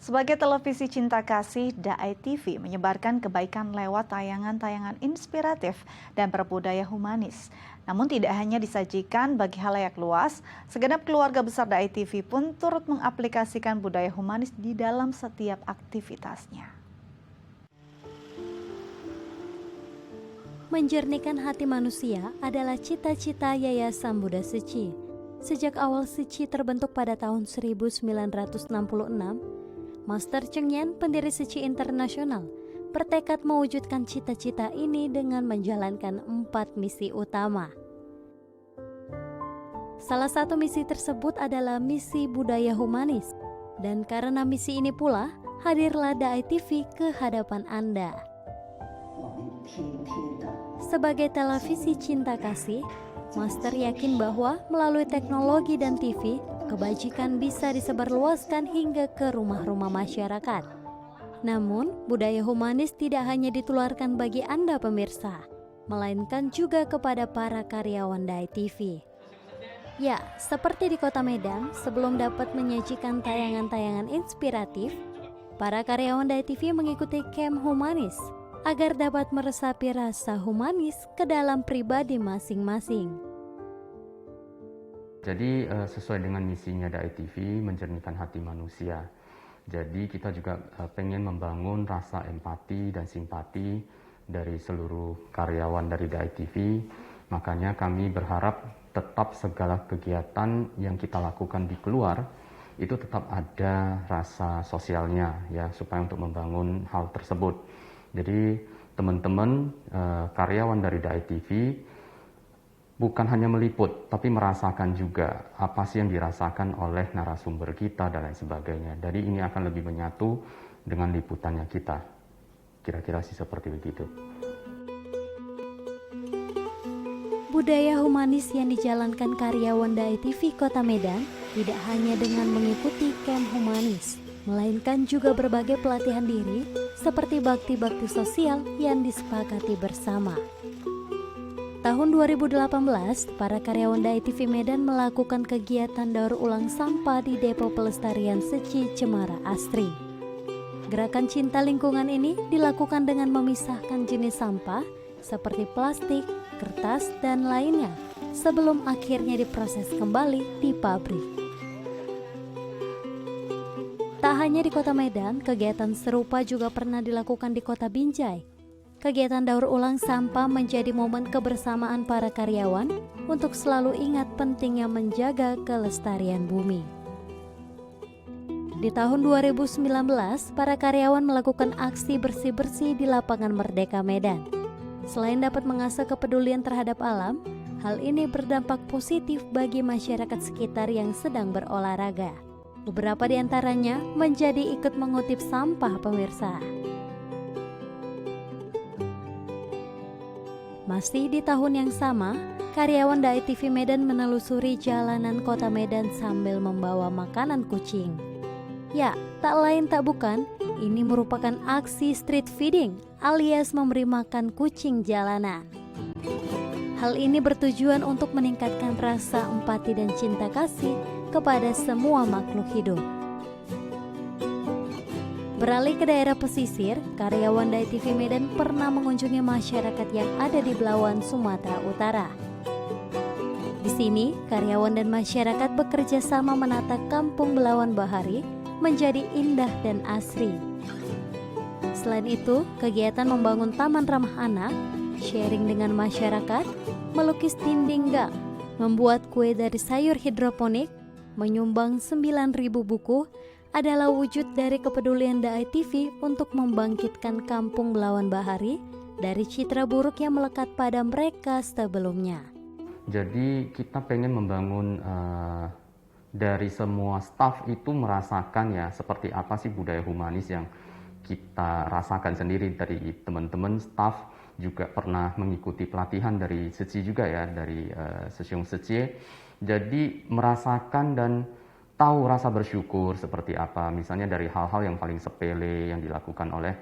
Sebagai televisi cinta kasih, Daai TV menyebarkan kebaikan lewat tayangan-tayangan inspiratif dan berbudaya humanis. Namun tidak hanya disajikan bagi khalayak luas, segenap keluarga besar Daai TV pun turut mengaplikasikan budaya humanis di dalam setiap aktivitasnya. Menjernihkan hati manusia adalah cita-cita Yayasan Buddha Seci. Sejak awal Seci terbentuk pada tahun 1966, Master Cheng Yen, pendiri Seci Internasional, bertekad mewujudkan cita-cita ini dengan menjalankan 4 misi utama. Salah satu misi tersebut adalah misi budaya humanis. Dan karena misi ini pula, hadirlah Daai TV ke hadapan Anda. Sebagai televisi cinta kasih, Master yakin bahwa melalui teknologi dan TV, kebajikan bisa disebarluaskan hingga ke rumah-rumah masyarakat. Namun, budaya humanis tidak hanya ditularkan bagi Anda pemirsa, melainkan juga kepada para karyawan Daai TV. Ya, seperti di Kota Medan, sebelum dapat menyajikan tayangan-tayangan inspiratif, para karyawan Daai TV mengikuti camp humanis agar dapat meresapi rasa humanis ke dalam pribadi masing-masing. Jadi sesuai dengan misinya Daai TV, menjernihkan hati manusia. Jadi kita juga pengen membangun rasa empati dan simpati dari seluruh karyawan dari Daai TV. Makanya kami berharap tetap segala kegiatan yang kita lakukan di keluar itu tetap ada rasa sosialnya ya, supaya untuk membangun hal tersebut. Jadi teman-teman karyawan dari Daai TV bukan hanya meliput, tapi merasakan juga apa sih yang dirasakan oleh narasumber kita dan lain sebagainya. Jadi ini akan lebih menyatu dengan liputannya kita. Kira-kira sih seperti begitu. Budaya humanis yang dijalankan karyawan Daai TV Kota Medan tidak hanya dengan mengikuti camp humanis, melainkan juga berbagai pelatihan diri seperti bakti-bakti sosial yang disepakati bersama. Tahun 2018, para karyawan Daai TV Medan melakukan kegiatan daur ulang sampah di Depo Pelestarian Seci Cemara Asri. Gerakan cinta lingkungan ini dilakukan dengan memisahkan jenis sampah seperti plastik, kertas, dan lainnya sebelum akhirnya diproses kembali di pabrik. Tak hanya di Kota Medan, kegiatan serupa juga pernah dilakukan di Kota Binjai. Kegiatan daur ulang sampah menjadi momen kebersamaan para karyawan untuk selalu ingat pentingnya menjaga kelestarian bumi. Di tahun 2019, para karyawan melakukan aksi bersih-bersih di lapangan Merdeka Medan. Selain dapat mengasah kepedulian terhadap alam, hal ini berdampak positif bagi masyarakat sekitar yang sedang berolahraga. Beberapa di antaranya menjadi ikut mengutip sampah pemirsa. Masih di tahun yang sama, karyawan Daai TV Medan menelusuri jalanan Kota Medan sambil membawa makanan kucing. Ya, tak lain tak bukan, ini merupakan aksi street feeding alias memberi makan kucing jalanan. Hal ini bertujuan untuk meningkatkan rasa empati dan cinta kasih kepada semua makhluk hidup. Beralih ke daerah pesisir, karyawan Daai TV Medan pernah mengunjungi masyarakat yang ada di Belawan, Sumatera Utara. Di sini, karyawan dan masyarakat bekerja sama menata Kampung Belawan Bahari menjadi indah dan asri. Selain itu, kegiatan membangun taman ramah anak, sharing dengan masyarakat, melukis dinding gang, membuat kue dari sayur hidroponik, menyumbang 9.000 buku, adalah wujud dari kepedulian Daai TV untuk membangkitkan Kampung Belawan Bahari dari citra buruk yang melekat pada mereka sebelumnya. Jadi kita pengen membangun dari semua staf itu merasakan ya seperti apa sih budaya humanis yang kita rasakan sendiri. Dari teman-teman staf juga pernah mengikuti pelatihan dari Seci juga ya, dari Sesiung Seci. Jadi merasakan dan tahu rasa bersyukur seperti apa, misalnya dari hal-hal yang paling sepele yang dilakukan oleh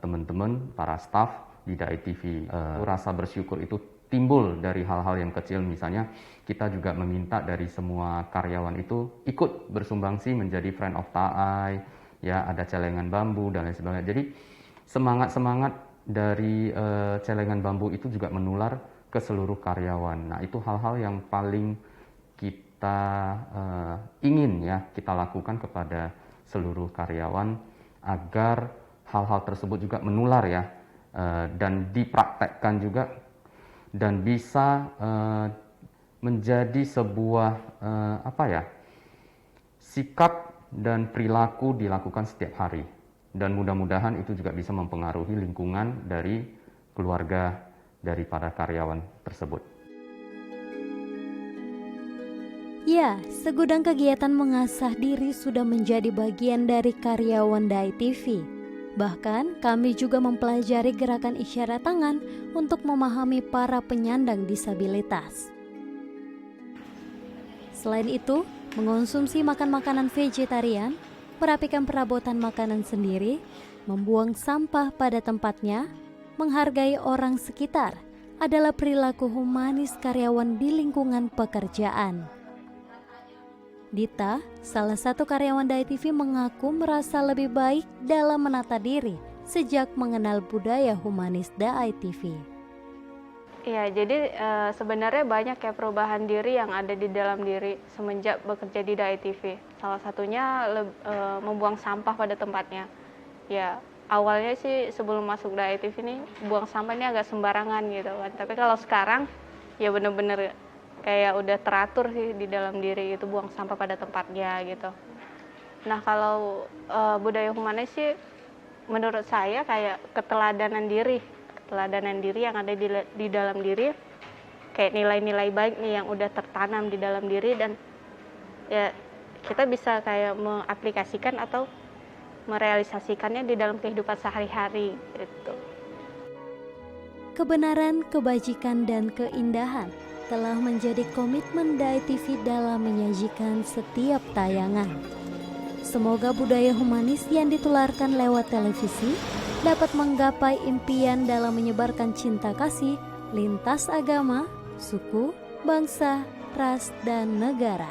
teman-teman para staf di Daai TV. Rasa bersyukur itu timbul dari hal-hal yang kecil, misalnya kita juga meminta dari semua karyawan itu ikut bersumbangsi menjadi Friend of Taai, ya ada celengan bambu dan lain sebagainya. Jadi semangat dari celengan bambu itu juga menular ke seluruh karyawan. Nah, itu hal-hal yang paling kita ingin ya kita lakukan kepada seluruh karyawan agar hal-hal tersebut juga menular ya dan dipraktekkan juga dan bisa menjadi sebuah sikap dan perilaku dilakukan setiap hari. Dan mudah-mudahan itu juga bisa mempengaruhi lingkungan dari keluarga daripada karyawan tersebut. Ya, segudang kegiatan mengasah diri sudah menjadi bagian dari karyawan DAI TV. Bahkan kami juga mempelajari gerakan isyarat tangan untuk memahami para penyandang disabilitas. Selain itu, mengonsumsi makanan vegetarian, merapikan perabotan makanan sendiri, membuang sampah pada tempatnya, menghargai orang sekitar adalah perilaku humanis karyawan di lingkungan pekerjaan. Dita, salah satu karyawan DAI TV, mengaku merasa lebih baik dalam menata diri sejak mengenal budaya humanis DAI TV. Iya, jadi sebenarnya banyak ya perubahan diri yang ada di dalam diri semenjak bekerja di DAI TV. Salah satunya membuang sampah pada tempatnya. Ya, awalnya sih sebelum masuk DAI TV ini buang sampah ini agak sembarangan gitu kan. Tapi kalau sekarang ya bener-bener kayak udah teratur sih di dalam diri itu, buang sampah pada tempatnya gitu. Nah, kalau budaya humanis sih menurut saya kayak keteladanan diri yang ada di dalam diri, kayak nilai-nilai baik nih yang udah tertanam di dalam diri, dan ya kita bisa kayak mengaplikasikan atau merealisasikannya di dalam kehidupan sehari-hari gitu. Kebenaran, kebajikan, dan keindahan telah menjadi komitmen DAI TV dalam menyajikan setiap tayangan. Semoga budaya humanis yang ditularkan lewat televisi dapat menggapai impian dalam menyebarkan cinta kasih lintas agama, suku, bangsa, ras, dan negara.